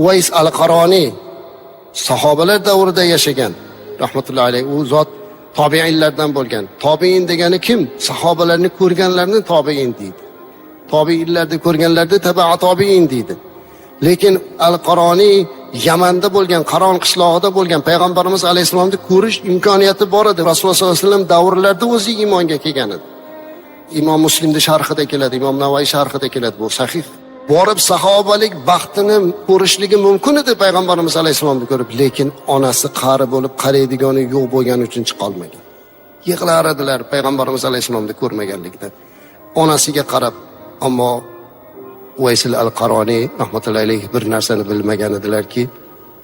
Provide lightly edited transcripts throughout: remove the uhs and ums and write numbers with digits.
Uvays al-Qaroniy sahobalar davrida yashagan, rahmatullohi alayhi. U zot tobiinlardan bo'lgan. Tobiin degani kim? Sahobalarni ko'rganlarni tobiin deydi. Tobiinlarni ko'rganlarni tabi'a tobiin deydi. Lekin al-Qaroniy Yamanda bo'lgan, Qaron qishlog'ida bo'lgan, payg'ambarimiz alayhisolamni ko'rish imkoniyati bor edi. Rasululloh sollallohu alayhi vasallam davrlarida o'zi iymonga kelgan edi. Imom Muslimning sharhida keladi, Imom Navoiy sharhida keladi, bu sahih. Borib sahobalik baxtini ko'rishligi mumkin edi payg'ambarimiz alayhisolamni ko'rib, lekin onasi qari bo'lib qaraydigani yo'q bo'lgani uchun chiqa olmagan. Yig'lar edilar payg'ambarimiz alayhisolamni ko'rmaganlikdan. Onasiga qarab, ammo Uvays al-Qaroniy rahmatullohi alayhi bir narsani bilmagan edilarki,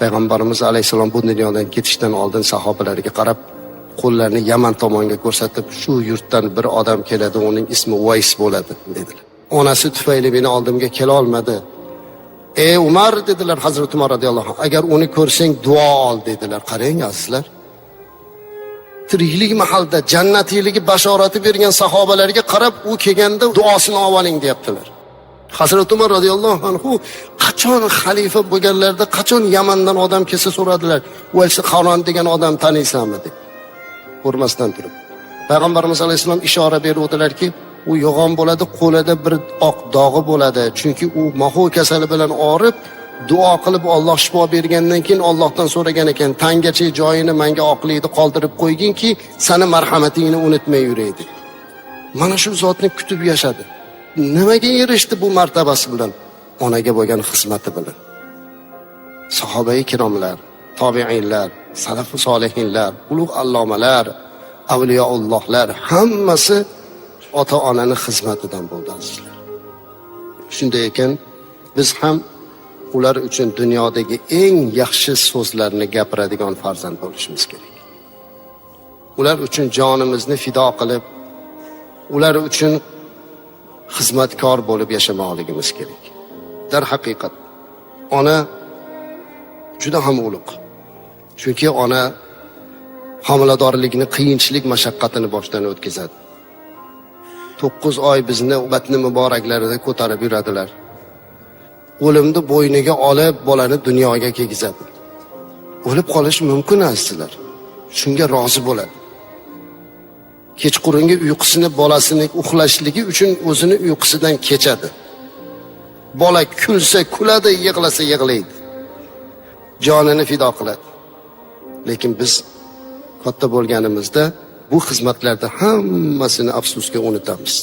payg'ambarimiz alayhisalom bu dunyodan ketishdan oldin sahobalariga qarab, qo'llarini Yaman tomonga ko'rsatib, shu yurtdan bir odam keladi, uning ismi Uvays bo'ladi dedilar. Onasi tufayli meni oldimga kela olmadi. Ey Umar dedilar, Hazrat Umar radhiyallohu anhu, agar uni ko'rsang duo ol dedilar. Qarang azizlar. Tiriklik mahalda jannatligi bashorati bergan sahobalarga qarab, u kelganda duosini oling deyaptilar. Hazrat Umar radhiyallohu anhu qachon xalifa bo'lganlarida, qachon Yamandan odam kelsa so'radilar, "Uvays al-Qaroniy degan odam taniysanmi?" deb. Ko'rmasdan turib. Payg'ambarimiz alayhisalom ishora beruvdilarki, u yo'g'on bo'ladi, qo'lida bir oq dog'i bo'ladi. Chunki u maho kasali bilan og'rib, duo qilib Alloh shifo bergandan keyin Allohdan so'ragan ekan, "Tangacha joyini menga oqlikni qoldirib qo'yginki, seni marhamatingni unutmay yuraydi." Mana shu zotni kutib yashadi. Nimaga erishdi bu martabasi bilan? Onaga bo'lgan xizmati bilan. Sahobai kiromlar, tobiinlar, salaf-u solihinlar, ulug' allomalar, avliyoullohlar hammasi ota-onaning xizmatidan bo'ldi azizlar. Shunday ekan, biz ham ular uchun dunyodagi eng yaxshi so'zlarni gapiradigan farzand bo'lishimiz kerak. Ular uchun jonimizni fido qilib, ular uchun xizmatkor bo'lib yashamoqligimiz kerak. Dar haqiqat ona juda ham ulug'. Chunki ona homiladorlikni qiyinchilik mashaqqatini boshdan o'tkazadi. 9 oy bizni batni muboraklarida ko'tarib yuradilar. O'limni bo'yniga olib bolani dunyoga kelgizadi. O'lib qolish mumkin azizlar. Shunga rozi bo'ladi. Kechqurungi uyqusini bolasining uxlashligi uchun o'zini uyqusidan kechadi. Bola kulsa kuladi, yig'lasa yig'laydi. Jonini fido qiladi. Lekin biz katta bo'lganimizda bu xizmatlarda hammasini afsuska unutamiz.